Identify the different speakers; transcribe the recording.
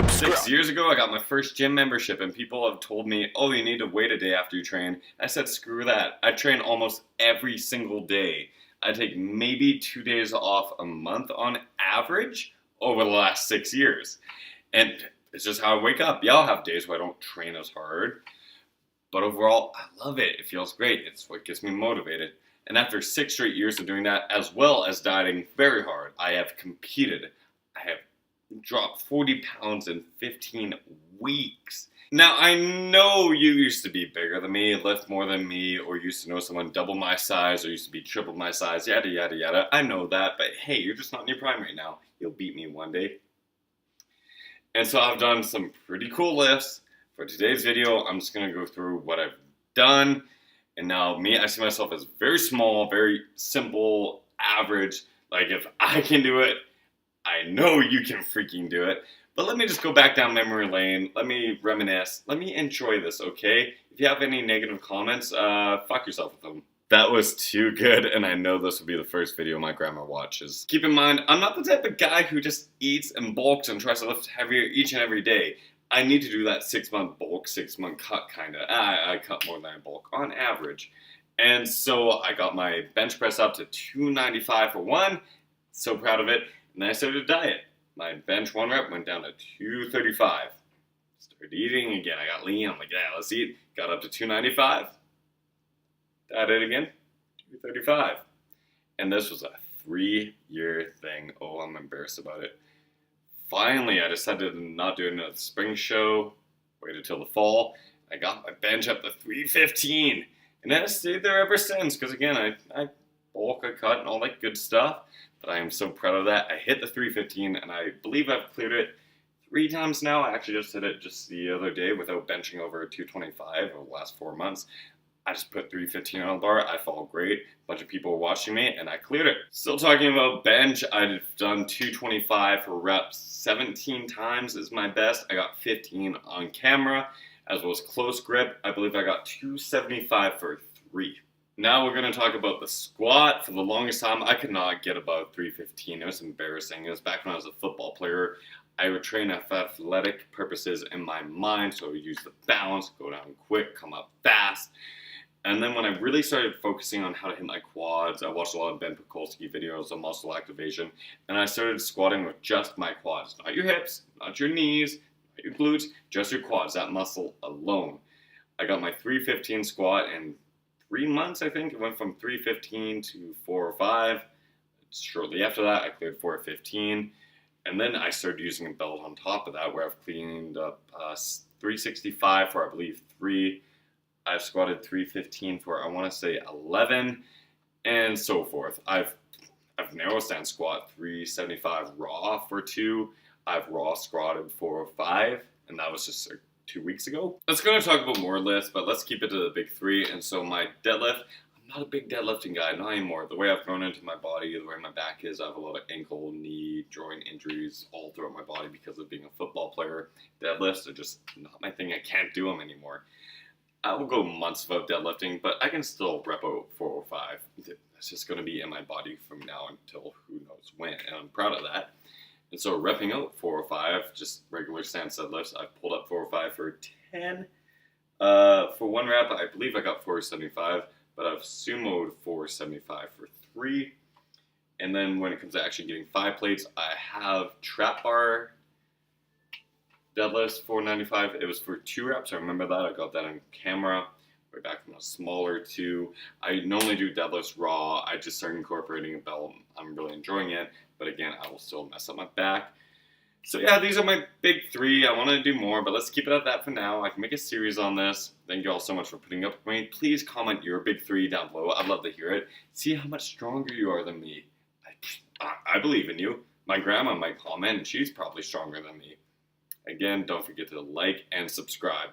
Speaker 1: subscribe.
Speaker 2: 6 years ago, I got my first gym membership, and people have told me, oh, you need to wait a day after you train. I said, screw that. I train almost every single day. I take maybe 2 days off a month on average over the last 6 years. And it's just how I wake up. Yeah, I'll have days where I don't train as hard. But overall, I love it. It feels great. It's what gets me motivated. And after 6 straight years of doing that, as well as dieting very hard, I have competed. I have dropped 40 pounds in 15 weeks. Now, I know you used to be bigger than me, lift more than me, or used to know someone double my size, or used to be triple my size, yada, yada, yada. I know that, but hey, you're just not in your prime right now. You'll beat me one day. And so I've done some pretty cool lifts. For today's video, I'm just going to go through what I've done. And now I see myself as very small, very simple, average. Like, if I can do it, I know you can freaking do it. But let me just go back down memory lane. Let me reminisce. Let me enjoy this, okay? If you have any negative comments, fuck yourself with them. That was too good, and I know this will be the first video my grandma watches. Keep in mind, I'm not the type of guy who just eats and bulks and tries to lift heavier each and every day. I need to do that 6-month bulk, 6-month cut kinda. I cut more than I bulk on average. And so I got my bench press up to 295 for one. So proud of it. And then I started a diet. My bench 1 rep went down to 235. Started eating again. I got lean. I'm like, yeah, let's eat. Got up to 295. Dieted again. 235. And this was a 3-year thing. Oh, I'm embarrassed about it. Finally, I decided to not do another spring show. Waited till the fall. I got my bench up to 315. And then I stayed there ever since. Because again, I bulk, I cut, and all that good stuff. But I am so proud of that. I hit the 315, and I believe I've cleared it 3 times now. I actually just hit it just the other day without benching over 225 over the last 4 months. I just put 315 on the bar. I felt great. A bunch of people were watching me, and I cleared it. Still talking about bench, I've done 225 for reps 17 times is my best. I got 15 on camera, as well as close grip. I believe I got 275 for 3. Now we're going to talk about the squat. For the longest time, I could not get above 315. It was embarrassing. It was back when I was a football player. I would train for athletic purposes in my mind, so I would use the balance, go down quick, come up fast. And then when I really started focusing on how to hit my quads, I watched a lot of Ben Pakulski videos on muscle activation, and I started squatting with just my quads. Not your hips, not your knees, not your glutes, just your quads, that muscle alone. I got my 315 squat in 3 months, I think. It went from 315 to 405. Shortly after that, I cleared 415. And then I started using a belt on top of that, where I've cleaned up 365 for, I believe, 3. I've squatted 315 for, I want to say, 11, and so forth. I've narrow stand squat 375 raw for 2. I've raw squatted 405, and that was just 2 weeks ago. Let's go and talk about more lifts, but let's keep it to the big 3. And so my deadlift, I'm not a big deadlifting guy, not anymore. The way I've grown into my body, the way my back is, I have a lot of ankle, knee, joint injuries all throughout my body because of being a football player. Deadlifts are just not my thing. I can't do them anymore. I will go months without deadlifting, but I can still rep out 405. That's just going to be in my body from now until who knows when, and I'm proud of that. And so repping out 405, just regular stand deadlifts, I pulled up 405 for 10. For 1 rep, I believe I got 475, but I've sumoed 475 for 3. And then when it comes to actually getting 5 plates, I have trap bar deadlifts 495. It was for 2 reps. I remember that. I got that on camera way back when I was smaller too. I normally do deadlifts raw. I just started incorporating a belt. I'm really enjoying it. But again, I will still mess up my back. So yeah, these are my big 3. I want to do more, but let's keep it at that for now. I can make a series on this. Thank you all so much for putting up with me. Please comment your big 3 down below. I'd love to hear it. See how much stronger you are than me. I believe in you. My grandma might comment, and she's probably stronger than me. Again, don't forget to like and subscribe.